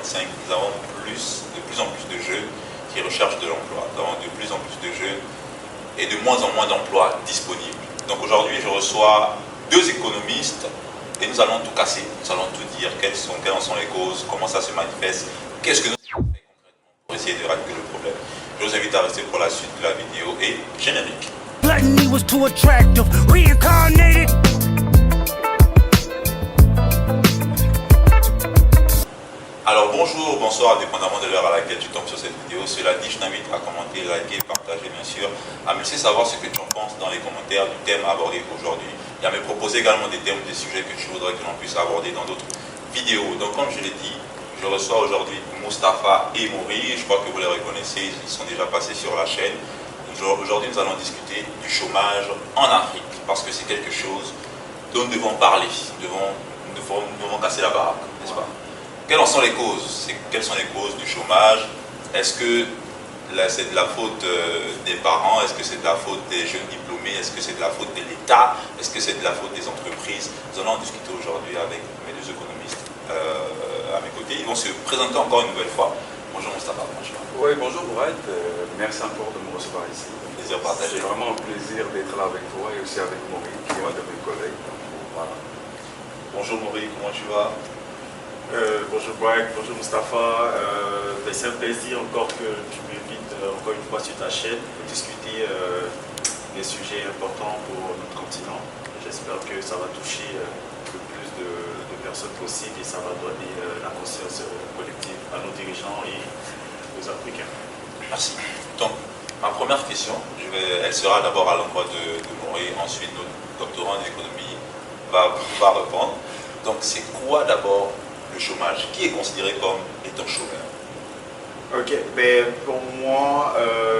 2025, nous avons de plus en plus de jeunes qui recherchent de l'emploi. Nous avons de plus en plus de jeunes et de moins en moins d'emplois disponibles. Donc aujourd'hui, je reçois deux économistes et nous allons tout casser. Nous allons tout dire, quelles en sont les causes, comment ça se manifeste, qu'est-ce que nous avons fait concrètement pour essayer de régler le problème. Je vous invite à rester pour la suite de la vidéo et générique. Gluttony was too attractive, reincarnated. Alors bonjour, bonsoir, dépendamment de l'heure à laquelle tu tombes sur cette vidéo. Cela dit, je t'invite à commenter, liker, partager bien sûr, à me laisser savoir ce que tu en penses dans les commentaires du thème abordé aujourd'hui et à me proposer également des thèmes, des sujets que tu voudrais que l'on puisse aborder dans d'autres vidéos. Donc comme je l'ai dit, je reçois aujourd'hui Moustapha et Maury. Je crois que vous les reconnaissez, ils sont déjà passés sur la chaîne. Aujourd'hui, nous allons discuter du chômage en Afrique parce que c'est quelque chose dont nous devons parler, nous devons casser la baraque, n'est-ce pas? Quelles en sont les causes? Quelles sont les causes du chômage? Est-ce que c'est de la faute des parents? Est-ce que c'est de la faute des jeunes diplômés? Est-ce que c'est de la faute de l'État? Est-ce que c'est de la faute des entreprises? Nous allons en discuter aujourd'hui avec mes deux économistes à mes côtés. Ils vont se présenter encore une nouvelle fois. Bonjour Moustapha, comment tu vas? Oui, bonjour Bourad, merci encore de me recevoir ici. Plaisir partagé. C'est vraiment un plaisir d'être là avec toi et aussi avec Maury, qui est un de mes collègues. Voilà. Bonjour Maury, comment tu vas? Bonjour Bourad, bonjour Moustapha. C'est un plaisir encore que tu m'invites encore une fois sur ta chaîne pour discuter des sujets importants pour notre continent. J'espère que ça va toucher le plus de personnes possible et ça va donner la conscience collective à nos dirigeants et aux Africains. Merci. Donc, ma première question, elle sera d'abord à l'endroit de Maury, ensuite notre doctorant en économie va pouvoir répondre. Donc, c'est quoi d'abord le chômage? Qui est considéré comme étant chômeur? Ok, ben pour moi,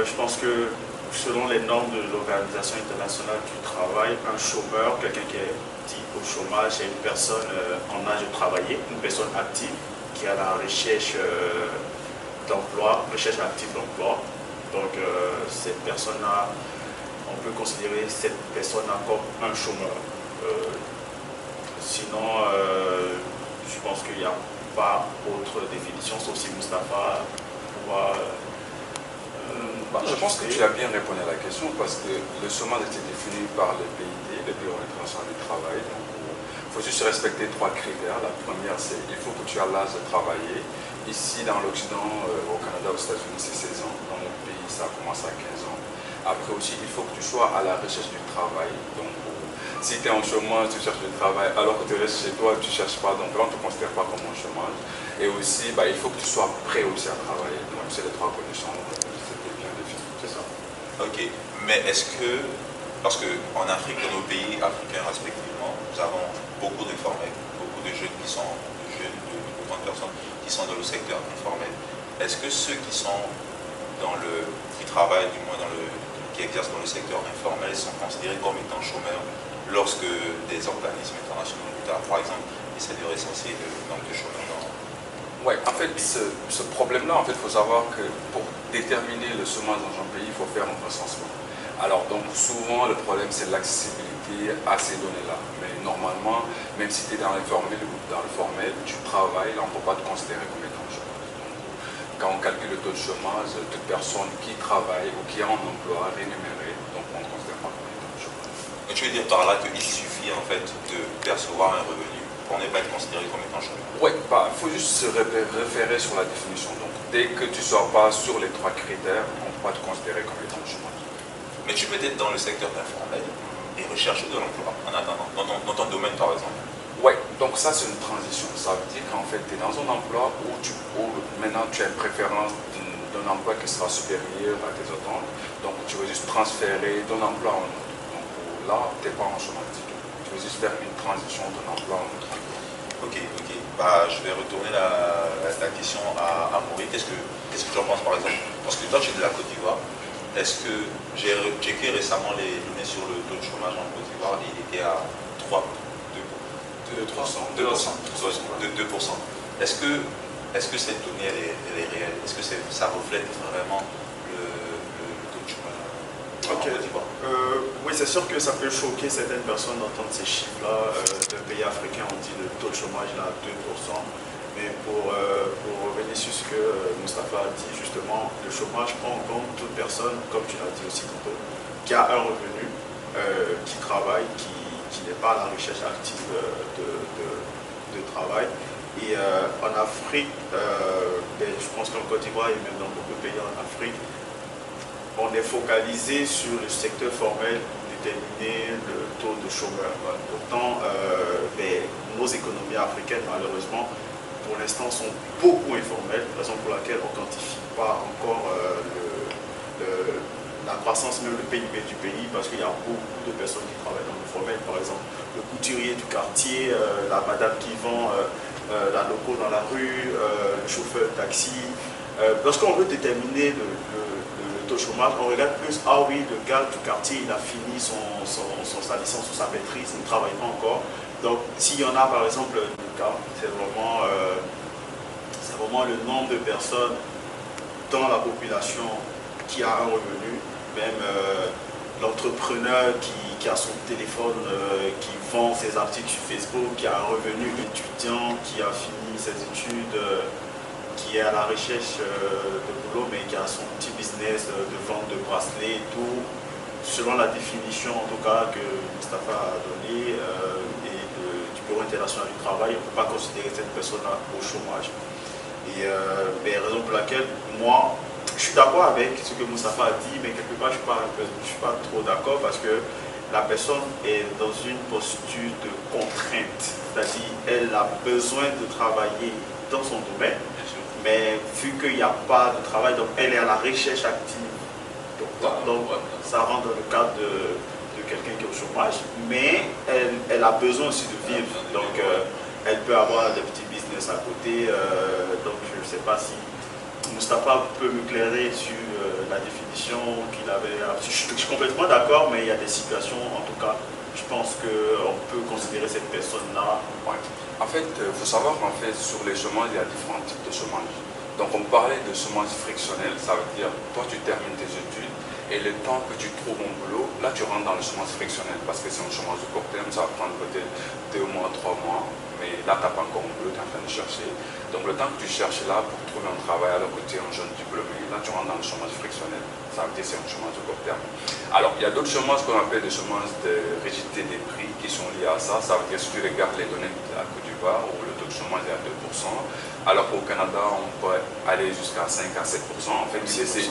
je pense que selon les normes de l'Organisation internationale du travail, un chômeur, quelqu'un qui est dit au chômage, c'est une personne en âge de travailler, une personne active qui est à la recherche d'emploi, recherche active d'emploi. Donc cette personne-là, on peut considérer cette personne-là comme un chômeur. Sinon, je pense qu'il n'y a pas autre définition, sauf si Moustapha pourra... Je pense que tu as bien répondu à la question parce que le chômage était défini par le PIT, le Bureau international du travail. Donc, il faut juste respecter trois critères. La première, c'est il faut que tu aies l'âge de travailler. Ici, dans l'Occident, au Canada, aux États-Unis, c'est 16 ans. Dans notre pays, ça commence à 15 ans. Après aussi, il faut que tu sois à la recherche du travail. Donc, si tu es en chômage, tu cherches du travail, alors que tu restes chez toi, tu ne cherches pas, donc là on ne te considère pas comme un chômage. Et aussi, il faut que tu sois prêt aussi à travailler. Donc c'est les trois conditions, c'était bien défini. C'est ça. Ok, mais est-ce que, parce qu'en Afrique, dans nos pays africains respectivement, nous avons beaucoup de formels, beaucoup de jeunes qui sont, de grandes personnes qui sont dans le secteur informel. Est-ce que ceux qui travaillent, du moins qui exercent dans le secteur informel, sont considérés comme étant chômeurs lorsque des organismes internationaux d'État, par exemple, essaient de recenser le nombre de chômeurs? Oui, en fait, ce problème-là, il faut savoir que pour déterminer le chômage dans un pays, il faut faire un recensement. Alors, donc, souvent, le problème, c'est l'accessibilité à ces données-là. Mais normalement, même si tu es dans l'informel ou dans le formel, tu travailles, là, on ne peut pas te considérer comme étant chômage. Donc, quand on calcule le taux de chômage, toute personne qui travaille ou qui a un emploi rémunéré, donc on ne considère pas comme étant chômage. Et tu veux dire par là qu'il suffit en fait de percevoir un revenu pour ne pas être considéré comme étant chômeur? Oui, il faut juste se référer sur la définition. Donc, dès que tu ne sors pas sur les trois critères, on ne peut pas te considérer comme étant chômage. Mais tu peux être dans le secteur informel et rechercher de l'emploi en attendant, dans ton domaine par exemple. Oui, donc ça c'est une transition. Ça veut dire qu'en fait, tu es dans un emploi où maintenant tu as une préférence d'un emploi qui sera supérieur à tes attentes. Donc, tu veux juste transférer ton emploi à un autre. Là, tu n'es pas en chômage. Tu veux juste faire une transition d'un emploi à un autre. Ok. Je vais retourner la question à Maury. Qu'est-ce que tu en penses par exemple? Parce que toi, tu es de la Côte d'Ivoire. Est-ce que j'ai checké récemment les données sur le taux de chômage en Côte d'Ivoire et il était à 2%. Est-ce que cette donnée elle est réelle? Est-ce que ça reflète vraiment le taux de chômage en Côte d'Ivoire? Oui, c'est sûr que ça peut choquer certaines personnes d'entendre ces chiffres-là. D'un pays africain, on dit le taux de chômage là à 2%. Mais pour revenir sur ce que Moustapha a dit, justement, le chômage prend en compte toute personne, comme tu l'as dit aussi tantôt, qui a un revenu, qui travaille, qui n'est pas à la recherche active de travail. Et en Afrique, je pense qu'en Côte d'Ivoire et même dans beaucoup de pays en Afrique, on est focalisé sur le secteur formel pour déterminer le taux de chômeurs. Pourtant, nos économies africaines, malheureusement, pour l'instant, sont beaucoup informelles, raison pour laquelle on ne quantifie pas encore la croissance, même le PIB du pays, parce qu'il y a beaucoup de personnes qui travaillent dans le formel. Par exemple, le couturier du quartier, la madame qui vend la loco dans la rue, le chauffeur de taxi. Lorsqu'on veut déterminer le taux de chômage, on regarde plus, ah oui, le gars du quartier, il a fini sa licence ou sa maîtrise, il ne travaille pas encore. Donc, s'il y en a, par exemple, le cas, c'est vraiment le nombre de personnes dans la population qui a un revenu, même l'entrepreneur qui a son téléphone, qui vend ses articles sur Facebook, qui a un revenu, l'étudiant qui a fini ses études, qui est à la recherche de boulot, mais qui a son petit business de vente de bracelets et tout, selon la définition en tout cas que Moustapha a donnée du Bureau international du travail, on ne peut pas considérer cette personne-là au chômage. Et raison pour laquelle moi, je suis d'accord avec ce que Moustapha a dit, mais quelque part je ne suis pas trop d'accord parce que la personne est dans une posture de contrainte, c'est-à-dire elle a besoin de travailler dans son domaine, mais vu qu'il n'y a pas de travail, donc elle est à la recherche active. Donc ça rentre dans le cadre de quelqu'un qui est au chômage, mais elle a besoin aussi de vivre. Donc elle peut avoir des petits business à côté. Donc je ne sais pas si Moustapha peut m'éclairer sur la définition qu'il avait. Je suis complètement d'accord, mais il y a des situations, en tout cas, je pense qu'on peut considérer cette personne-là. Ouais. En fait, il faut savoir qu'en fait, sur les chômages, il y a différents types de chômage. Donc, on parlait de chômage frictionnel, ça veut dire, toi, tu termines tes études et le temps que tu trouves un boulot, là, tu rentres dans le chômage frictionnel parce que c'est un chômage de court terme, ça va prendre peut-être 2 mois, 3 mois, mais là, tu n'as pas encore un boulot, tu es en train de chercher. Donc, le temps que tu cherches là pour trouver un travail alors que tu es un jeune diplômé, là, tu rentres dans le chômage frictionnel. Ça veut dire que c'est un chômage de court terme. Alors, il y a d'autres chômages qu'on appelle des chômages de rigidité des prix qui sont liés à ça. Ça veut dire, si tu regardes les données de la Côte d'Ivoire, où le taux de chômage est à 2%, alors qu'au Canada, on peut aller jusqu'à 5 à 7%. En fait, c'est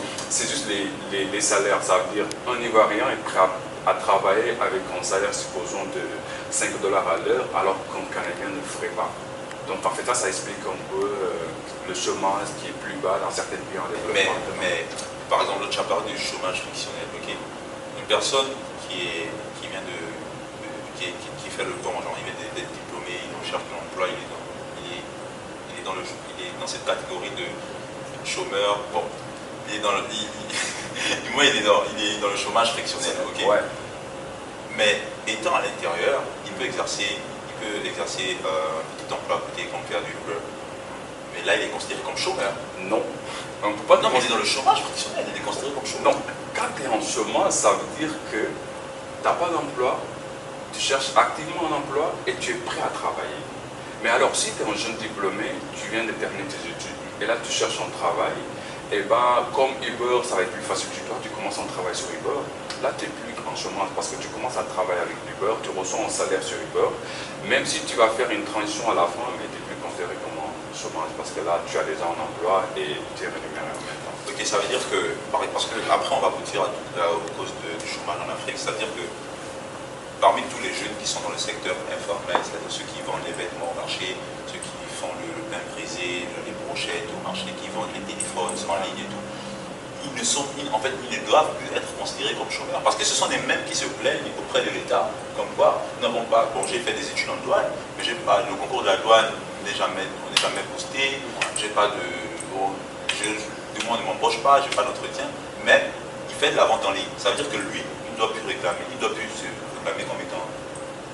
juste les salaires. Ça veut dire, un Ivoirien est prêt à travailler avec un salaire, supposons, de 5 $ à l'heure, alors qu'un Canadien ne le ferait pas. Donc, en fait, ça explique un peu le chômage qui est plus bas dans certains pays en développement. Mais par exemple, tu as parlé du chômage frictionnel. Okay? Une personne qui fait le temps, genre il vient d'être diplômé, il recherche un emploi, il est dans cette catégorie de chômeur. Bon, il est dans le chômage frictionnel. Okay? Ouais. Mais étant à l'intérieur, il peut exercer un petit emploi à côté comme faire du Uber. Mais là, il est considéré comme chômeur. Non. On peut pas. Non, mais il est dans le chômage frictionnel, il est considéré comme chômeur. Non. Quand tu es en chômage, ça veut dire que tu n'as pas d'emploi, tu cherches activement un emploi et tu es prêt à travailler. Mais alors, si tu es un jeune diplômé, tu viens de terminer tes études et là, tu cherches un travail, et bien, comme Uber, ça va être plus facile pour toi, tu commences un travail sur Uber. Là, tu n'es plus en chômage parce que tu commences à travailler avec Uber, tu reçois un salaire sur Uber, même si tu vas faire une transition à la fin, mais tu n'es plus considéré comme un chômage parce que là, tu as déjà un emploi et tu es rémunéré en même temps. Ok, ça veut dire que, parce que après on va aboutir aux causes du chômage en Afrique, c'est-à-dire que parmi tous les jeunes qui sont dans le secteur informel, c'est-à-dire ceux qui vendent les vêtements au marché, ceux qui font le pain brisé, les brochettes au marché, qui vendent les téléphones en ligne et tout, ils ne doivent plus être considérés comme chômeurs. Parce que ce sont les mêmes qui se plaignent auprès de l'État, comme quoi, j'ai fait des études en douane, mais le concours de la douane n'est jamais posté, j'ai pas de... du moins ne m'embauche pas, j'ai pas d'entretien, mais il fait de la vente en ligne. Ça veut dire que lui, il ne doit plus réclamer, il ne doit plus se réclamer comme étant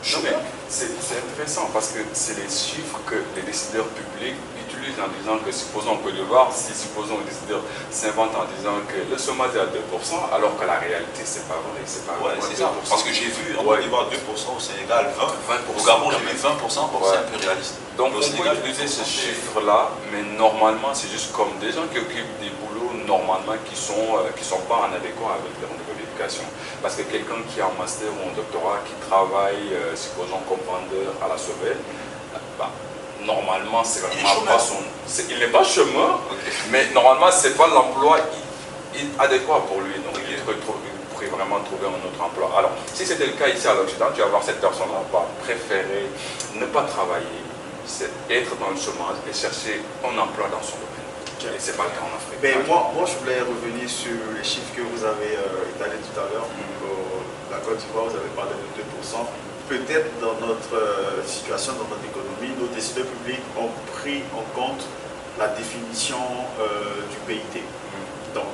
chômeurs. C'est intéressant parce que c'est les chiffres que les décideurs publics utilisent en disant que, supposons en Côte d'Ivoire, si supposons les décideurs s'inventent en disant que le chômage est à 2%, alors que la réalité, c'est pas vrai. C'est pas ouais, c'est ça. Parce que j'ai vu en Côte d'Ivoire 2%, au Sénégal 20%. Au Gabon, j'ai vu 20%, c'est un peu réaliste. Donc on peut utiliser ce chiffre-là, mais normalement, c'est juste comme des gens qui occupent des boulots normalement qui sont pas en adéquat avec leur niveau d'éducation. Parce que quelqu'un qui a un master ou un doctorat, qui travaille, supposons comme vendeur à la Sauvel, normalement, c'est vraiment pas son... Il n'est pas chômeur, mais normalement, c'est pas l'emploi adéquat pour lui. Donc, il pourrait vraiment trouver un autre emploi. Alors, si c'était le cas ici à l'Occident, tu vas voir cette personne-là va préférer ne pas travailler, c'est être dans le chômage et chercher un emploi dans son domaine. Et ce n'est pas le cas en Afrique. Mais moi, je voulais revenir sur les chiffres que vous avez étalés tout à l'heure. La Côte d'Ivoire, vous avez parlé de 2%. Peut-être dans notre situation, dans notre économie, nos décideurs publics ont pris en compte la définition du PIT. Donc,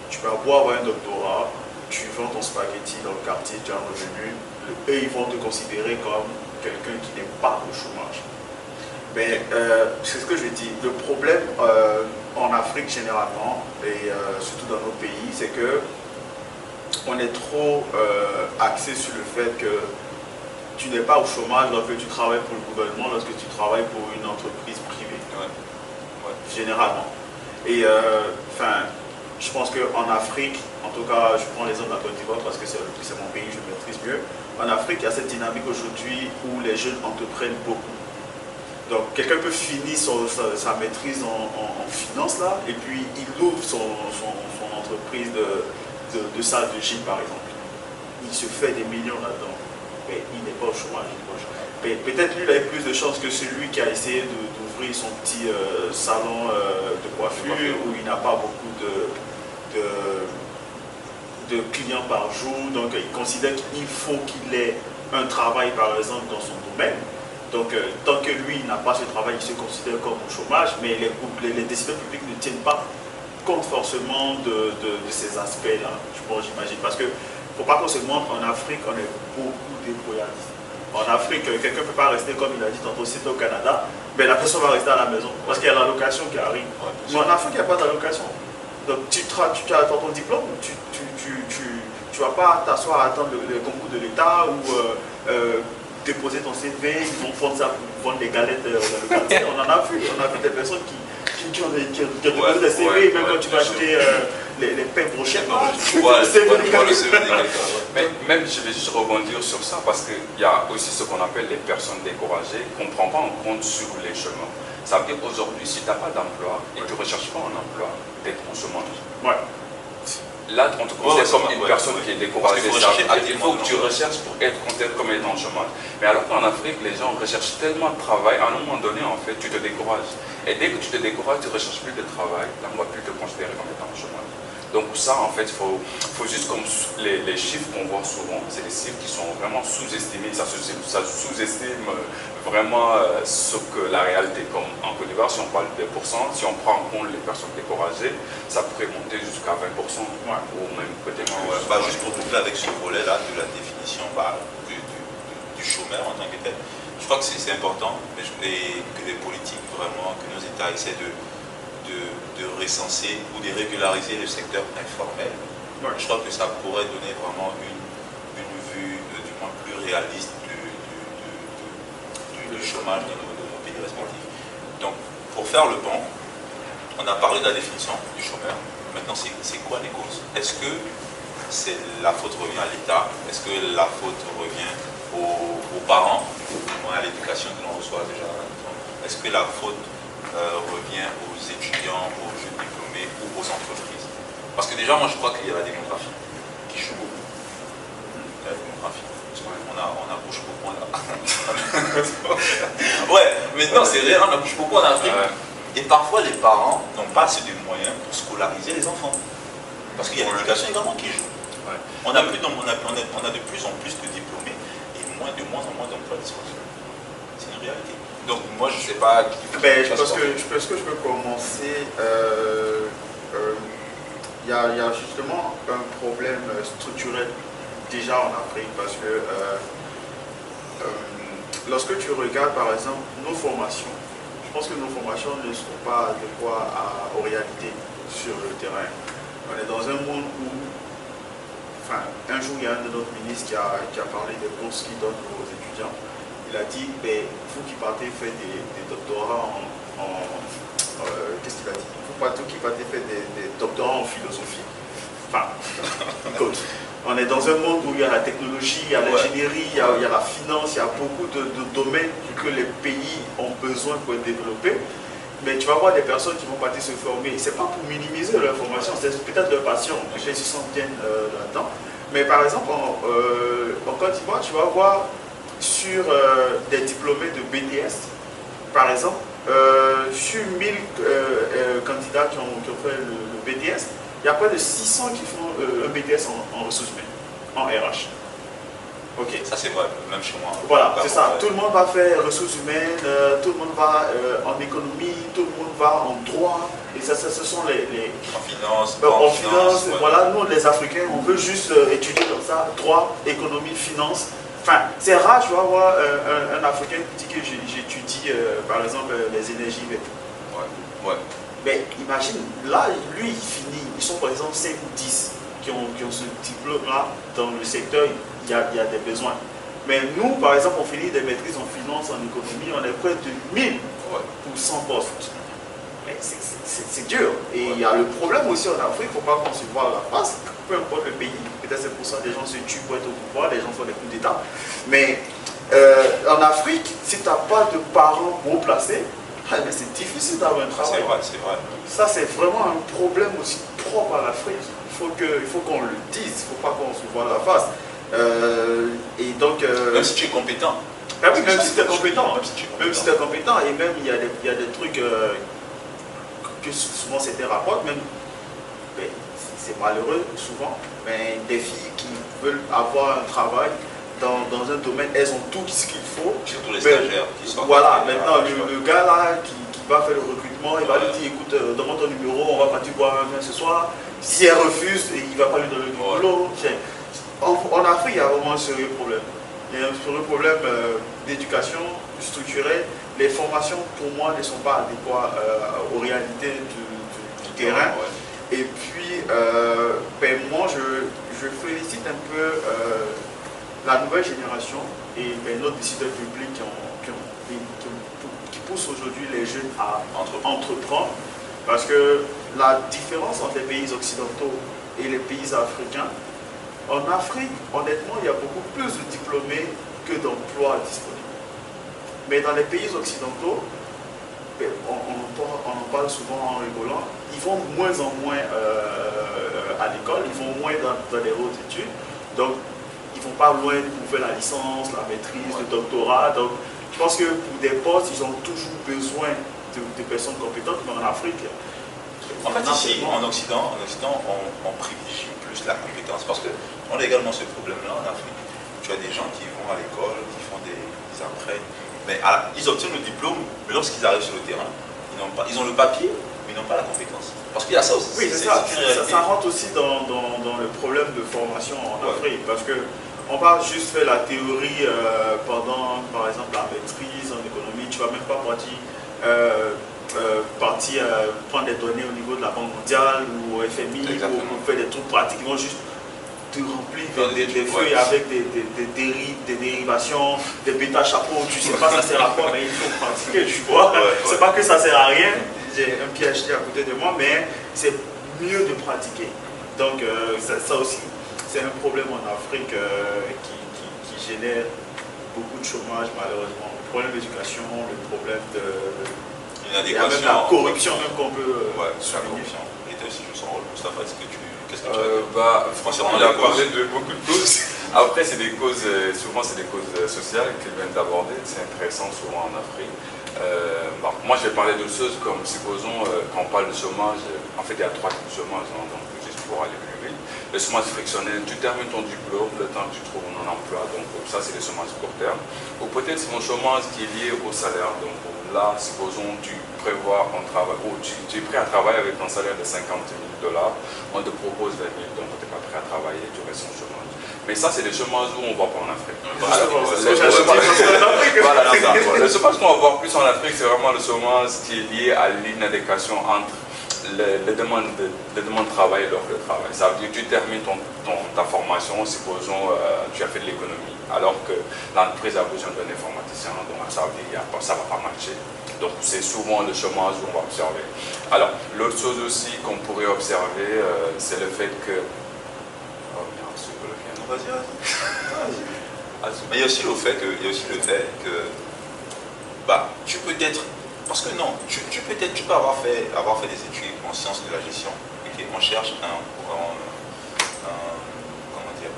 tu peux avoir un doctorat, tu vends ton spaghetti dans le quartier, tu as un revenu, eux, ils vont te considérer comme quelqu'un qui n'est pas au chômage. Mais c'est ce que je dis. Le problème en Afrique généralement, et surtout dans nos pays, c'est que on est trop axé sur le fait que tu n'es pas au chômage lorsque tu travailles pour le gouvernement, lorsque tu travailles pour une entreprise privée. Généralement. Et je pense qu'en Afrique, en tout cas, je prends l'exemple de la Côte d'Ivoire parce que c'est mon pays, je maîtrise mieux. En Afrique, il y a cette dynamique aujourd'hui où les jeunes entreprennent beaucoup. Donc, quelqu'un peut finir sa maîtrise en finance là, et puis il ouvre son entreprise de salle de gym, par exemple. Il se fait des millions là-dedans, mais il n'est pas au chômage. Peut-être lui, il a eu plus de chance que celui qui a essayé d'ouvrir son petit salon de coiffure, où il n'a pas beaucoup de clients par jour. Donc, il considère qu'il faut qu'il ait un travail, par exemple, dans son domaine. Donc, tant que lui n'a pas ce travail, il se considère comme au chômage, mais les décideurs publics ne tiennent pas compte forcément de ces aspects-là, j'imagine. Parce qu'il ne faut pas qu'on se montre, en Afrique, on est beaucoup débrouillardistes. En Afrique, quelqu'un ne peut pas rester, comme il a dit tantôt, c'est au Canada, mais la personne va rester à la maison, parce qu'il y a l'allocation qui arrive. Mais en Afrique, il n'y a pas d'allocation. Donc, tu as ton diplôme, tu ne vas pas t'asseoir à attendre le concours de l'État ou déposer ton CV, ils vont prendre ça pour vendre des galettes dans le quartier. On en a vu des personnes qui ont déposé des CV, même quand tu vas acheter les pains prochainement. Mais même, je vais juste rebondir sur ça parce qu'il y a aussi ce qu'on appelle les personnes découragées qu'on ne prend pas en compte sur les chemins. Ça veut dire qu'aujourd'hui, si tu n'as pas d'emploi et tu ne recherches pas un emploi, tu es en chômage. Là, on te considère comme une personne qui est découragée. Il faut que tu recherches pour être considéré comme étant en chômage. Mais alors qu'en Afrique, les gens recherchent tellement de travail, à un moment donné, en fait, tu te décourages. Et dès que tu te décourages, tu ne recherches plus de travail, là, on ne va plus te considérer comme étant en chômage. Donc ça, en fait, il faut juste comme les chiffres qu'on voit souvent, c'est des chiffres qui sont vraiment sous-estimés. Ça sous-estime vraiment ce que la réalité, comme en Côte d'Ivoire, si on parle de 2%, si on prend en compte les personnes découragées, ça pourrait monter jusqu'à 20%, ou même peut-être plus. Juste pour boucler avec ce volet-là de la définition du chômeur en tant que tel, je crois que c'est important et que les politiques, vraiment, que nos États essaient de recenser ou de régulariser le secteur informel. Je crois que ça pourrait donner vraiment une vue du moins plus réaliste du chômage dans nos pays respectifs. Donc, pour faire le pont, on a parlé de la définition du chômeur. Maintenant, c'est quoi les causes? Est-ce que la faute revient à l'État? Est-ce que la faute revient aux parents, à l'éducation que l'on reçoit déjà? Est-ce que la faute revient aux étudiants, aux jeunes diplômés ou aux entreprises? Parce que déjà, moi je crois qu'il y a la démographie qui joue beaucoup. La démographie. On accouche beaucoup en Afrique. Ouais, maintenant c'est réel, on accouche beaucoup en Afrique. Et parfois les parents n'ont pas assez de moyens pour scolariser les enfants. Parce qu'il y a l'éducation également qui joue. On a de plus en plus de diplômés et de moins en moins d'emplois disponibles. C'est une réalité. Donc moi je ne sais pas... Je pense que je peux commencer. Il y a justement un problème structurel déjà en Afrique parce que lorsque tu regardes par exemple nos formations, je pense que nos formations ne sont pas adéquates aux réalités sur le terrain. On est dans un monde où, enfin, un jour il y a un de nos ministres qui a parlé des bourses qu'il donne aux étudiants. Il a dit, ben, vous qui partez faire des doctorats qu'est-ce qu'il a dit? Vous qui partez faire des doctorats en philosophie. Enfin, écoute, on est dans un monde où il y a la technologie, il y a l'ingénierie, il y a la finance, il y a beaucoup de domaines que les pays ont besoin pour être développés. Mais tu vas voir des personnes qui vont partir se former. Ce n'est pas pour minimiser leur formation, c'est peut-être leur passion. Ils se sentent bien là-dedans. Mais par exemple, en Côte d'Ivoire, tu vas voir sur des diplômés de BTS, par exemple, sur 1000 candidats qui ont fait le BTS, il y a près de 600 qui font un BTS en ressources humaines, en RH. Ok. Ça c'est vrai, même chez moi. Voilà, c'est ça. Tout le monde va faire ressources humaines, tout le monde va en économie, tout le monde va en droit. Et ça ce sont les... En finance, en finance, voilà, nous les Africains, on veut juste étudier comme ça, droit, économie, finance. Enfin, c'est rare, tu vas voir un Africain qui dit que j'étudie, par exemple, les énergies vertes. Ouais. Mais imagine, là, lui, il finit, ils sont par exemple 5 ou 10 qui ont ce diplôme-là dans le secteur, il y a des besoins. Mais nous, par exemple, on finit des maîtrises en finance, en économie, on est près de 1000 pour 100 postes. Mais c'est dur. Et il y a le problème aussi en Afrique, il ne faut pas qu'on se voit à la face, peu importe le pays. Peut-être c'est pour ça que les gens se tuent pour être au pouvoir, les gens font des coups d'État. Mais en Afrique, si tu n'as pas de parents haut placés, c'est difficile d'avoir un travail. C'est vrai. Ça, c'est vraiment un problème aussi propre à l'Afrique. Il faut qu'on le dise, il ne faut pas qu'on se voit à la face. Et donc, même si tu es compétent. Même si tu es compétent. Même si tu es compétent. Et même, il y a des trucs que souvent c'était rapport, même, c'est malheureux souvent, mais des filles qui veulent avoir un travail dans un domaine, elles ont tout ce qu'il faut. Surtout les stagiaires qui sont. Voilà, maintenant le gars là qui va faire le recrutement, il va lui dire écoute, donne-moi ton numéro, on va partir boire un vin ce soir. Si elle refuse, il ne va pas lui donner du boulot. En Afrique, il y a vraiment un sérieux problème. Il y a un sérieux problème d'éducation structurelle. Les formations, pour moi, ne sont pas adéquates aux réalités du terrain. Et puis, moi, je félicite un peu la nouvelle génération et nos décideurs publics qui poussent aujourd'hui les jeunes à entreprendre. Parce que la différence entre les pays occidentaux et les pays africains, en Afrique, honnêtement, il y a beaucoup plus de diplômés que d'emplois disponibles. Mais dans les pays occidentaux, on en parle souvent en rigolant, ils vont de moins en moins à l'école, ils vont moins dans les hautes études. Donc, ils ne vont pas loin pour faire la licence, la maîtrise, le doctorat. Donc, je pense que pour des postes, ils ont toujours besoin de personnes compétentes, mais en Afrique... En fait, ici, en Occident, on privilégie plus la compétence parce qu'on a également ce problème-là en Afrique. Tu as des gens qui vont à l'école, qui font ils apprennent, mais ils obtiennent le diplôme, mais lorsqu'ils arrivent sur le terrain, ils ont le papier, mais ils n'ont pas la compétence. Parce qu'il y a ça aussi. Oui, c'est ça. Ça rentre aussi dans le problème de formation en Afrique, parce qu'on va juste faire la théorie pendant, par exemple, la maîtrise en économie, tu ne vas même pas partir prendre des données au niveau de la Banque mondiale ou au FMI pour faire des trucs pratiques. Ils vont juste te remplir des feuilles avec des dérivations, des bêta-chapeaux. Tu ne sais pas ça sert à quoi, mais il faut pratiquer, tu vois. C'est pas que ça sert à rien. J'ai un PhD à côté de moi, mais c'est mieux de pratiquer. Donc ça aussi, c'est un problème en Afrique qui génère beaucoup de chômage malheureusement. Le problème d'éducation, le problème de... Il y a même la corruption même qu'on peut souligner. Et toi aussi, je sens, Moustapha, qu'est-ce que tu as franchement, il a parlé de beaucoup de causes. Après, c'est des causes, souvent c'est des causes sociales qu'il vient d'aborder. C'est intéressant souvent en Afrique. Moi, je vais parler de choses comme, supposons, quand on parle de chômage, en fait, il y a 3 types de chômage, donc juste pour aller plus vite. le chômage frictionnel, tu termines ton diplôme, le temps que tu trouves un emploi, donc ça c'est le chômage court terme. Ou peut-être c'est un chômage qui est lié au salaire, donc là, supposons tu prévois un travail, ou tu es prêt à travailler avec un salaire de 50 000 $, on te propose 20 000, donc tu n'es pas prêt à travailler, tu restes en chômage. Mais ça, c'est le chômage où on ne voit pas en Afrique. Le chômage qu'on va voir plus en Afrique, c'est vraiment le chômage qui est lié à l'inadéquation entre les demandes de travail et l'offre de travail. Ça veut dire que tu termines ta formation, supposons tu as fait de l'économie, alors que l'entreprise a besoin d'un informaticien, donc ça veut dire que ça ne va pas marcher. Donc c'est souvent le chômage où on va observer. Alors, l'autre chose aussi qu'on pourrait observer, c'est le fait que... Mais il y a aussi le fait que, bah, tu peux être, parce que non, tu peux avoir fait des études en sciences de la gestion. Okay, on cherche comment dire,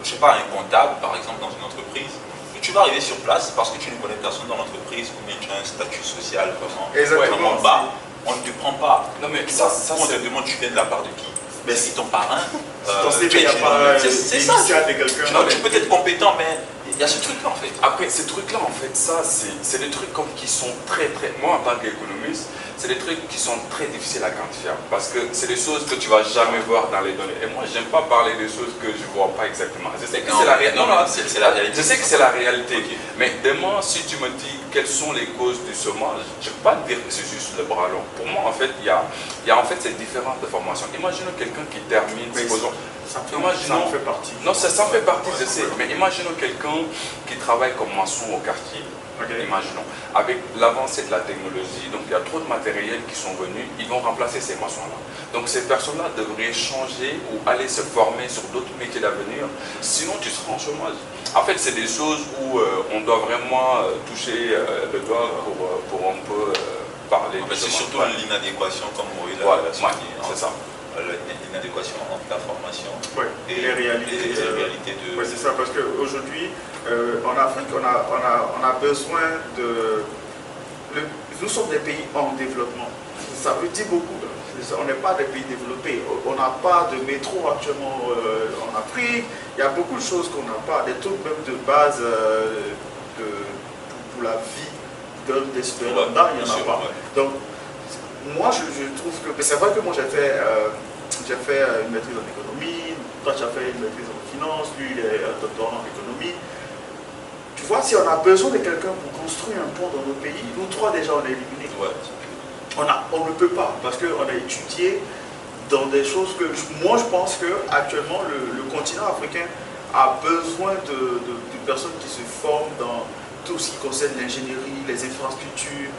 je sais pas, un comptable par exemple dans une entreprise. Tu vas arriver sur place parce que tu ne connais personne dans l'entreprise ou bien tu as un statut social vraiment bas. On ne te prend pas. Non mais on te demande tu viens de la part de qui. Mais si ton parrain, c'est ça. Tu peux être compétent, mais il y a ce truc-là en fait. Après, ces trucs-là, en fait, ça, c'est des trucs qui sont très, moi en tant qu'économiste, c'est des trucs qui sont très difficiles à quantifier. Parce que c'est des choses que tu ne vas jamais voir dans les données. Et moi, j'aime pas parler des choses que je ne vois pas exactement. Je sais que c'est la réalité. Je sais que c'est la réalité. Okay. Mais demain, si tu me dis quelles sont les causes du chômage, je ne peux pas te dire que c'est juste le bras long. Pour moi, en fait, il y a en fait cette différence de formation. Imaginons quelqu'un qui termine, supposons. Ça en fait partie. Non, ça en fait partie, je sais. Mais imaginons quelqu'un qui travaille comme maçon au quartier. Okay. Imaginons. Avec l'avancée de la technologie, donc il y a trop de matériels qui sont venus, ils vont remplacer ces maçons-là. Donc ces personnes-là devraient changer ou aller se former sur d'autres métiers d'avenir, sinon tu seras en chômage. En fait, c'est des choses où on doit vraiment toucher le doigt pour un peu parler. C'est surtout l'inadéquation, comme Moïse l'a souligné. C'est ça. L'inadéquation entre la formation et les réalités de... Oui, c'est ça, parce qu'aujourd'hui, en Afrique, on a besoin de... Nous sommes des pays en développement. Ça veut dire beaucoup. On n'est pas des pays développés. On n'a pas de métro actuellement en Afrique. Il y a beaucoup de choses qu'on n'a pas. Des trucs même de base pour la vie des citoyens lambda, il n'y en a pas. Donc, moi, je trouve que... C'est vrai que moi, j'ai fait une maîtrise en économie, toi, tu as fait une maîtrise en finance, lui, il est un doctorat en économie. Tu vois, si on a besoin de quelqu'un pour construire un pont dans nos pays, nous trois, déjà, on est éliminés. Ouais. On ne peut pas, parce qu'on a étudié dans des choses que... Moi, je pense qu'actuellement, le continent africain a besoin de personnes qui se forment dans tout ce qui concerne l'ingénierie, les infrastructures,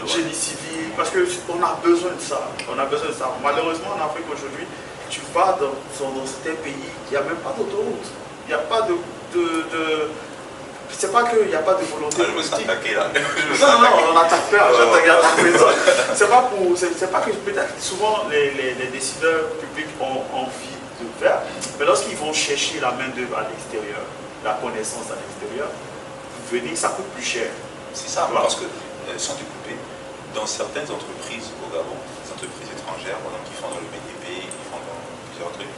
génie civil, parce qu'on a besoin de ça. Malheureusement, en Afrique aujourd'hui, tu vas dans certains pays, il n'y a même pas d'autoroute. Il n'y a pas de c'est pas qu'il n'y a pas de volonté politique. Non, on attaque pas. C'est pas que peut-être souvent les décideurs publics ont envie de faire, mais lorsqu'ils vont chercher la main-d'œuvre à l'extérieur, la connaissance à l'extérieur, venir, ça coûte plus cher. C'est ça, voilà. Parce que, sans te couper, dans certaines entreprises au Gabon, des entreprises étrangères, par exemple, qui font dans le BTP, qui font dans plusieurs trucs,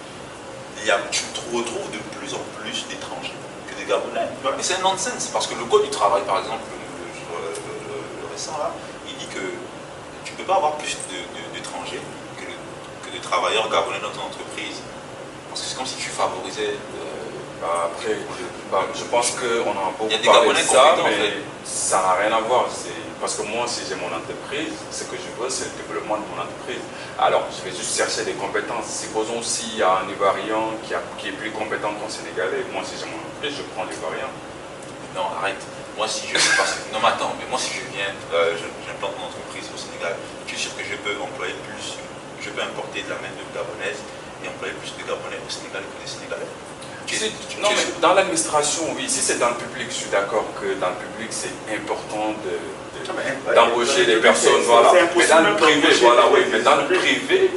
tu retrouves de plus en plus d'étrangers que des Gabonais. Ouais. Et c'est un nonsense, parce que le code du travail, par exemple, le récent là, il dit que tu ne peux pas avoir plus d'étrangers que de travailleurs gabonais dans ton entreprise. Parce que c'est comme si tu favorisais... Après, je pense qu'on a beaucoup parlé de ça, mais ça n'a rien à voir. Parce que moi, si j'ai mon entreprise, ce que je veux, c'est le développement de mon entreprise. Alors, je vais juste chercher des compétences. Supposons s'il y a un Ivoirien qui est plus compétent qu'un Sénégalais, moi, si j'ai mon entreprise, je prends l'Ivoirien. Non, arrête. Moi, si je non, mais attends, mais moi, si je viens, j'implante mon entreprise au Sénégal, je suis sûr que je peux employer plus, je peux importer de la main-d'œuvre gabonaise et employer plus de Gabonais au Sénégal que des Sénégalais. Non, mais dans l'administration, oui. Si c'est dans le public, je suis d'accord que dans le public, c'est important d'embaucher des personnes. Voilà. Mais dans le privé, mais dans le privé,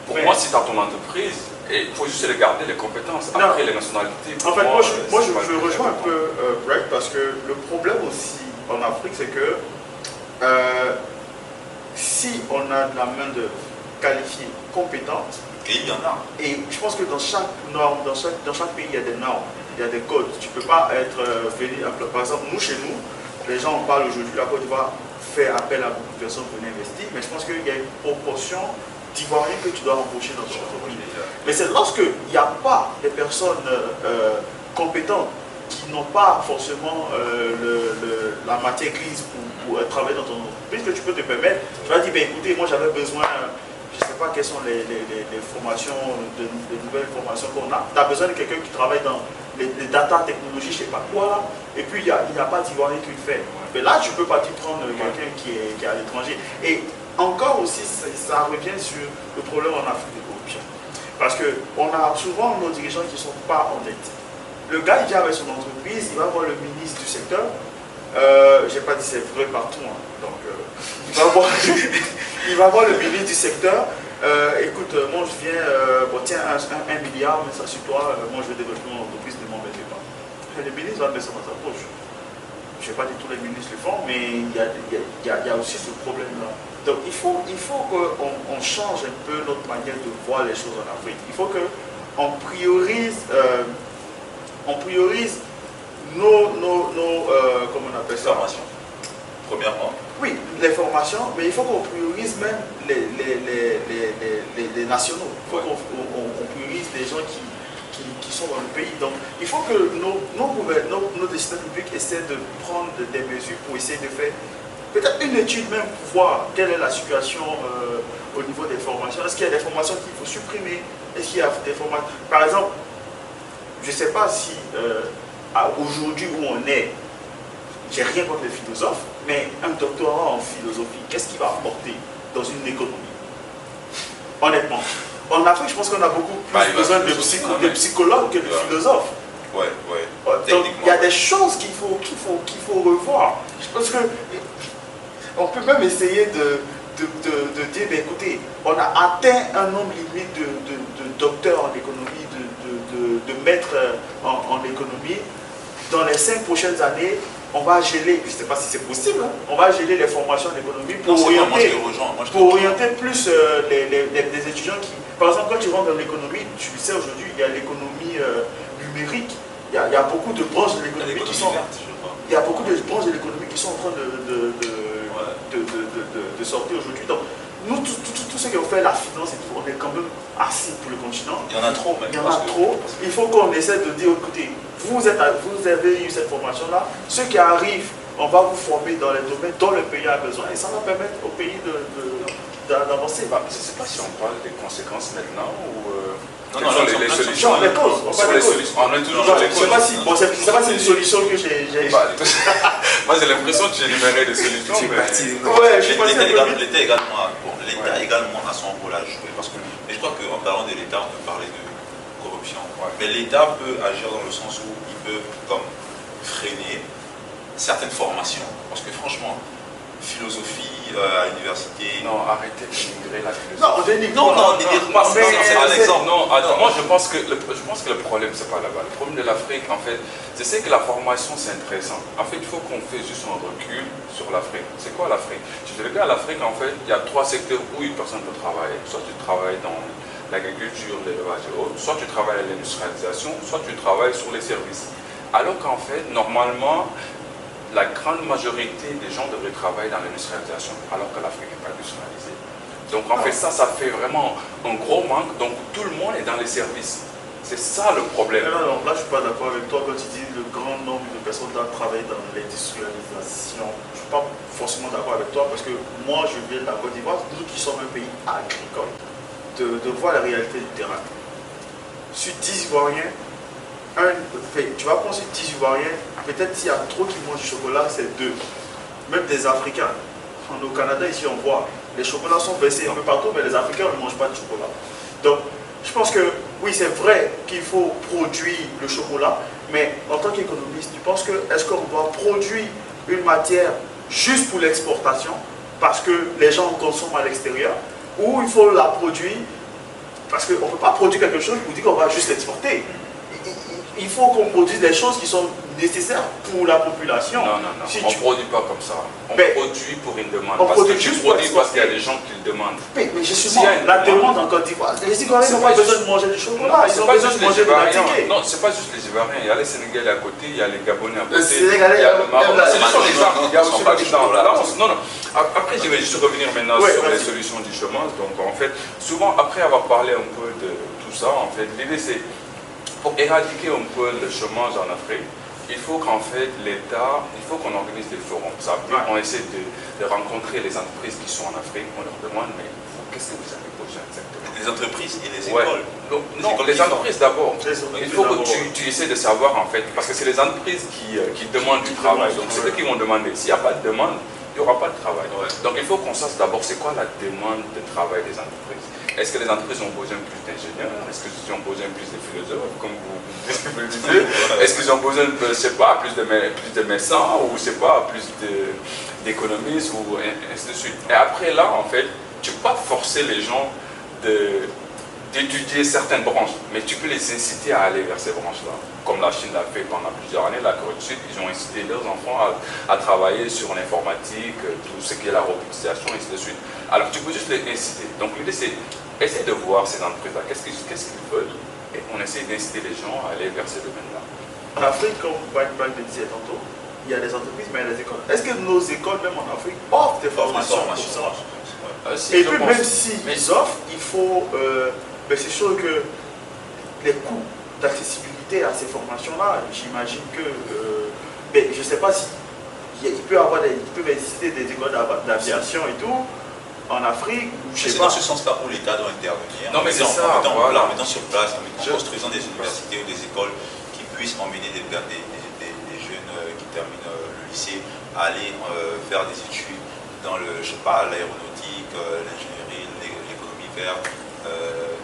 pour moi, si tu as ton entreprise, il faut juste regarder les compétences. Après, les nationalités. En fait, moi, je rejoins un peu Brett, parce que le problème aussi en Afrique, c'est que si on a de la main-d'œuvre qualifiée, compétente, Et il y en a. Et je pense que dans chaque norme, dans chaque pays, il y a des normes, il y a des codes. Tu ne peux pas être venu, par exemple, nous, chez nous, les gens en parlent aujourd'hui, la Côte d'Ivoire fait appel à beaucoup de personnes pour venir investir, mais je pense qu'il y a une proportion d'Ivoiriens que tu dois embaucher dans ton entreprise. Mais c'est lorsqu'il n'y a pas des personnes compétentes qui n'ont pas forcément la matière grise pour travailler dans ton entreprise que tu peux te permettre. Tu vas dire, ben, écoutez, moi j'avais besoin, je ne sais pas quelles sont les formations, de nouvelles formations qu'on a. Tu as besoin de quelqu'un qui travaille dans les data technologies, je ne sais pas quoi, et puis il n'y a pas d'Ivoirien qui le fait. Mais là, tu peux partir prendre quelqu'un qui est à l'étranger. Et encore aussi, ça revient sur le problème en Afrique de corruption. Parce qu'on a souvent nos dirigeants qui ne sont pas honnêtes. Le gars, il vient avec son entreprise, il va voir le ministre du secteur. Je n'ai pas dit c'est vrai partout. Hein. Donc, il va voir le ministre du secteur. Écoute, moi je viens, bon, tiens, 1 milliard, mais ça sur toi, moi je vais développer mon entreprise, ne m'embêtez pas. Le ministre va mettre ça dans sa poche. Je ne vais pas dire tous les ministres le font, mais il y a aussi ce problème-là. Donc il faut qu'on change un peu notre manière de voir les choses en Afrique. Il faut qu'on priorise, comment on appelle ça? Formation. Premièrement. Oui, les formations, mais il faut qu'on priorise même les nationaux. Il faut qu'on priorise les gens qui sont dans le pays. Donc, il faut que nos décideurs publics essaient de prendre des mesures pour essayer de faire peut-être une étude même pour voir quelle est la situation au niveau des formations. Est-ce qu'il y a des formations qu'il faut supprimer? Est-ce qu'il y a des formations... Par exemple, je ne sais pas si aujourd'hui où on est, j'ai rien contre les philosophes, mais un doctorat en philosophie, qu'est-ce qu'il va apporter dans une économie? Honnêtement. En Afrique, je pense qu'on a beaucoup plus besoin de psychologues que de philosophes. Ouais. Donc, il y a des choses qu'il faut revoir. Je pense que on peut même essayer de dire, ben, écoutez, on a atteint un nombre limite de docteurs en économie, de maîtres en économie. Dans les 5 prochaines années, on va geler, je ne sais pas si c'est possible, hein, on va geler les formations d'économie pour orienter plus les étudiants qui... Par exemple, quand tu rentres dans l'économie, tu le sais aujourd'hui, il y a l'économie numérique, il y a beaucoup de branches de l'économie qui sont... Il y a beaucoup de branches de l'économie qui sont en train de sortir aujourd'hui. Donc, nous, tous ceux qui ont fait la finance et tout, on est quand même assez pour le continent. Il y en a trop même. Il y en a trop. Il faut qu'on essaie de dire, écoutez, vous avez eu cette formation-là, ceux qui arrivent, on va vous former dans les domaines dont le pays a besoin et ça va permettre au pays d'avancer. Je ne sais pas si on parle des conséquences maintenant ou... Non, les solutions. Les causes. On est toujours sur les causes. Je ne sais pas si c'est une solution que j'ai... Moi j'ai l'impression que j'ai énuméré des solutions. L'État également a son rôle à jouer. Mais je crois qu'en parlant de l'État, on peut parler de corruption. Mais l'État peut agir dans le sens où il peut comme freiner certaines formations. Parce que franchement, philosophie à l'université... Non, arrêtez de dénigrer la philosophie. Non, c'est un exemple. Non, attends, moi je pense que le problème c'est pas là-bas. Le problème de l'Afrique, en fait, c'est que la formation c'est intéressant. En fait, il faut qu'on fasse juste un recul sur l'Afrique. C'est quoi l'Afrique? Si tu regardes l'Afrique, en fait, il y a 3 secteurs où une personne peut travailler. Soit tu travailles dans l'agriculture, l'élevage et autres, soit tu travailles à l'industrialisation, soit tu travailles sur les services. Alors qu'en fait, normalement, la grande majorité des gens devraient travailler dans l'industrialisation, alors que l'Afrique n'est pas industrialisée. Donc en fait, ça fait vraiment un gros manque. Donc tout le monde est dans les services. C'est ça le problème. Non, là je ne suis pas d'accord avec toi quand tu dis le grand nombre de personnes doivent travailler dans l'industrialisation. Je ne suis pas forcément d'accord avec toi parce que moi je viens de la Côte d'Ivoire, nous qui sommes un pays agricole, de voir la réalité du terrain. Sur 10 Ivoiriens, tu vas prendre sur 10 Ivoiriens, peut-être s'il y a trop qui mangent du chocolat, c'est 2. Même des Africains. Au Canada, ici, on voit, les chocolats sont baissés un peu partout, mais les Africains ne mangent pas de chocolat. Donc, je pense que, oui, c'est vrai qu'il faut produire le chocolat, mais en tant qu'économiste, tu penses que, est-ce qu'on doit produire une matière juste pour l'exportation, parce que les gens consomment à l'extérieur, ou il faut la produire, parce qu'on ne peut pas produire quelque chose pour dire qu'on va juste l'exporter. Il faut qu'on produise des choses qui sont nécessaire pour la population. Non, non, non. Si On ne tu- produit pas comme ça. On Mais- produit pour une demande. On Parce que produit tu juste pour produis parce qu'il y a exporter. des gens qui le demandent. Mais S'il justement, y a une la demande- demande en Côte d'Ivoire, les Ivoiriens C'est n'ont pas pas besoin juste- de manger du Non, chocolat, ils c'est ont pas besoin juste de les manger de la Ivoiriens. ticket. Non, c'est pas juste les Ivoiriens. Il y a les Sénégalais à côté, il y a les Gabonais à côté. Sénégalais, il y a le Maroc. même la- Ce sont les non, gens. non, Il y a ils sont aussi pas les du gens. chocolat. Non, non. Après, je vais juste revenir maintenant Ouais, sur les vas-y. solutions du chômage. Donc, en fait, souvent, après avoir parlé un peu de tout ça, en fait, l'idée c'est pour éradiquer un peu le chômage en Afrique. Il faut qu'en fait l'État, il faut qu'on organise des forums. Ça veut dire qu'on essaie de rencontrer les entreprises qui sont en Afrique. On leur demande, mais vous, qu'est-ce que vous avez besoin exactement? Les entreprises et les Ouais. écoles. Donc, Les non, écoles les différentes. entreprises d'abord. Les entreprises Il faut que d'abord. tu essaies de savoir en fait, parce que c'est les entreprises qui demandent du travail. Donc c'est eux qui vont demander. S'il n'y a pas de demande, il n'y aura pas de travail. Ouais. Donc il faut qu'on sache d'abord c'est quoi la demande de travail des entreprises. Est-ce que les entreprises ont besoin plus d'ingénieurs? Est-ce qu'ils ont besoin plus de philosophes, comme vous le disiez? Est-ce qu'ils ont besoin, je sais pas, plus de médecins ou je sais pas, plus d'économistes ou ainsi de suite. Et après là, en fait, tu ne peux pas forcer les gens d'étudier certaines branches, mais tu peux les inciter à aller vers ces branches-là. Comme la Chine l'a fait pendant plusieurs années, la Corée du Sud, ils ont incité leurs enfants à travailler sur l'informatique, tout ce qui est la robotisation, et ainsi de suite. Alors tu peux juste les inciter. Donc l'idée c'est essayer de voir ces entreprises-là, qu'est-ce qu'ils veulent, et on essaie d'inciter les gens à aller vers ces domaines-là. En Afrique, comme White Bank le disait tantôt, il y a des entreprises, mais il y a des écoles. Est-ce que nos écoles, même en Afrique, offrent des formations pour ça? Si, Et je puis pense. même s'ils Mais- offrent, il faut... c'est sûr que les coûts d'accessibilité à ces formations-là, j'imagine que... mais je ne sais pas si... Il peut ils peuvent exister des écoles d'aviation et tout en Afrique, ou je sais C'est pas. dans ce sens-là où l'État doit intervenir. Non, mais c'est ça, En voilà. mettant sur place, en construisant des universités ou des écoles qui puissent emmener des jeunes qui terminent le lycée à aller faire des études dans le, je sais pas, l'aéronautique, l'ingénierie, l'économie verte,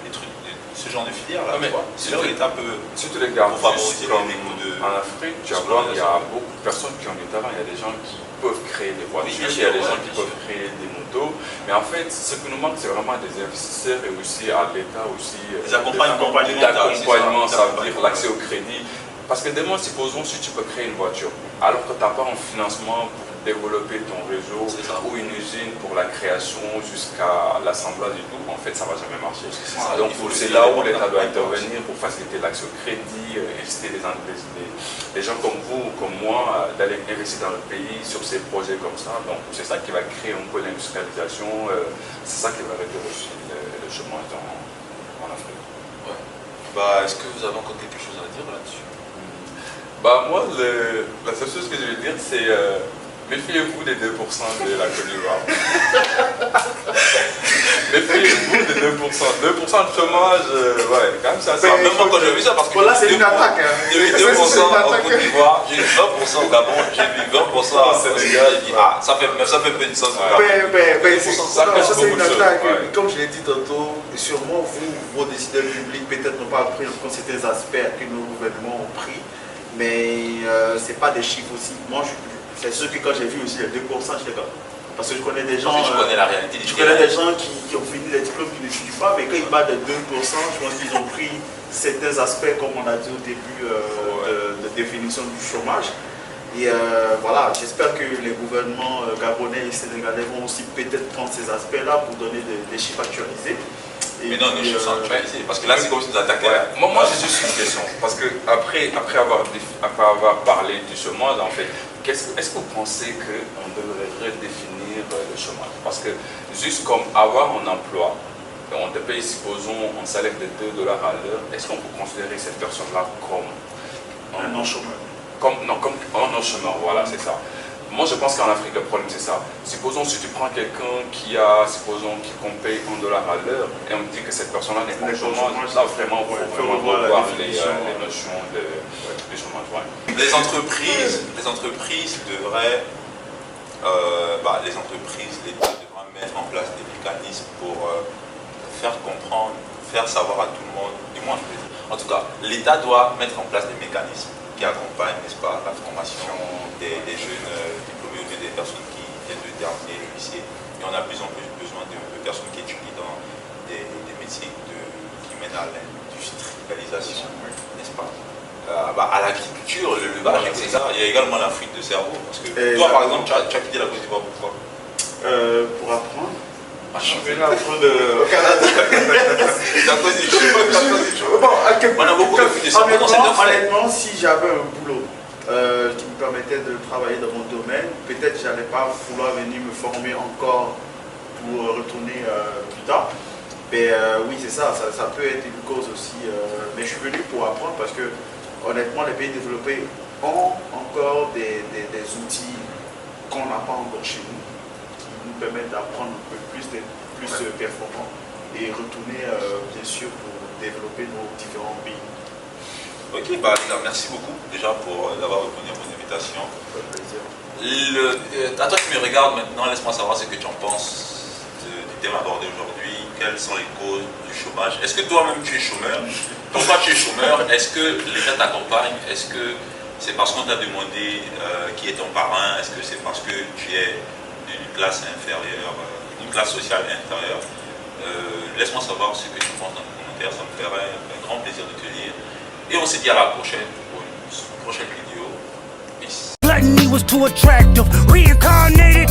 les trucs, ce genre de filière là. Non, mais c'est là où l'État peut. Si tu regardes Pour favoriser juste comme les coûts de- en Afrique, tu vas voir, il y a beaucoup de personnes qui ont du talent. Il y a des gens qui peuvent créer des voitures, Oui, bien il y a des sûr, gens ouais, qui bien peuvent créer des motos. Mais en fait, ce qui nous manque, c'est vraiment des investisseurs et aussi à l'État aussi. Des accompagnements. D'accompagnement, c'est ça veut dire l'accès au crédit. Parce que demain, supposons si tu peux créer une voiture, alors que tu n'as pas un financement pour développer ton réseau C'est ça. ou une usine pour la création jusqu'à l'assemblage et tout, en fait, ça ne va jamais marcher. ça. Donc Il faut c'est le là dire, où l'État doit l'accompagnement intervenir pour faciliter l'accès au crédit, inciter des gens comme vous, comme moi, d'aller investir dans le pays sur ces projets comme ça. Donc c'est ça qui va créer un peu l'industrialisation, c'est ça qui va réduire aussi le chômage en Afrique. Ouais. Bah, est-ce que vous avez encore quelque chose à dire là-dessus? Bah moi, la seule chose que je vais dire, c'est méfiez-vous des 2% de la Côte d'Ivoire. Méfiez-vous des 2%. 2% de chômage, ouais, quand même c'est assez. Mais Même moi quand j'ai vu ça, parce que Voilà, c'est j'ai vu une attaque. Hein. J'ai vu 2% C'est une en attaque. Côte d'Ivoire, j'ai vu 20% au Gabon, j'ai vu 20% au Sénégal. J'ai dit, ah, ça fait peu de sens. Ouais. Ça cache c'est beaucoup une de choses, attaque. ouais. Comme je l'ai dit tantôt, sûrement vous, vos décideurs publics, peut-être n'ont pas pris en compte certains aspects que nos gouvernements ont pris, mais ce n'est pas des chiffres aussi. Moi, c'est sûr que quand j'ai vu aussi les 2%, j'étais comme. Parce que je connais des gens. Je connais la réalité. Je connais des gens qui ont fini les diplômes qui n'étudient pas, mais quand ils parlent de 2%, je pense qu'ils ont pris certains aspects, comme on a dit au début, de définition du chômage. Et voilà, j'espère que les gouvernements gabonais et sénégalais vont aussi peut-être prendre ces aspects-là pour donner des chiffres actualisés. Et Mais non, nos puis, chiffres sont actualisés. Parce que là, c'est comme si nous attaquaient. Ouais. Moi j'ai juste une question. Parce que après avoir parlé du chômage, en fait, est-ce que vous pensez qu'on devrait redéfinir le chômage? Parce que juste comme avoir un emploi, on te paye, supposons, un salaire de $2 à l'heure, est-ce qu'on peut considérer cette personne-là comme un non-chômeur? Comme un non-chômeur, voilà, c'est ça. Moi, je pense qu'en Afrique, le problème, c'est ça. Supposons, si tu prends quelqu'un qu'on paye $1 à l'heure, et on dit que cette personne-là n'est pas au chômage, là, vraiment, il faut vraiment revoir les notions du chômage. Ouais. Les entreprises devraient, l'État devra mettre en place des mécanismes pour faire comprendre, faire savoir à tout le monde, du moins, en tout cas, l'État doit mettre en place des mécanismes qui accompagnent, n'est-ce pas, la formation des jeunes diplômés ou des personnes qui viennent de terminer le lycée. Et on a de plus en plus besoin de personnes qui étudient dans des métiers qui mènent à l'industrialisation, n'est-ce pas? À l'agriculture, Bah, c'est ça. Il y a également la fuite de cerveau. Parce que toi, par exemple, tu as quitté la Côte d'Ivoire pourquoi? Pour apprendre. Je suis venu apprendre au Canada. C'est à cause du chômage. Bon, On a beaucoup de fuite de cerveau dans cette offre. honnêtement, si j'avais un boulot qui me permettait de travailler dans mon domaine, peut-être je n'allais pas vouloir venir me former encore pour retourner plus tard. Mais oui, c'est ça, ça peut être une cause aussi. Mais je suis venu pour apprendre parce que, honnêtement, les pays développés ont encore des outils qu'on n'a pas encore chez nous, qui nous permettent d'apprendre un peu plus, d'être plus performants et retourner, bien sûr, pour développer nos différents pays. Ok, bah les gars, merci beaucoup déjà pour d'avoir répondu à mon invitation. Ça fait plaisir. À toi qui me regardes maintenant, laisse-moi savoir ce que tu en penses du thème abordé aujourd'hui. Quelles sont les causes du chômage? Est-ce que toi-même tu es chômeur? Pourquoi tu es chômeur? Est-ce que l'État t'accompagne? Est-ce que c'est parce qu'on t'a demandé qui est ton parrain? Est-ce que c'est parce que tu es d'une classe inférieure, une classe sociale inférieure? Laisse-moi savoir ce que tu penses dans les commentaires, ça me ferait un grand plaisir de te lire. Et on se dit à la prochaine pour une prochaine vidéo. Peace. Gluttony was too attractive, reincarnated.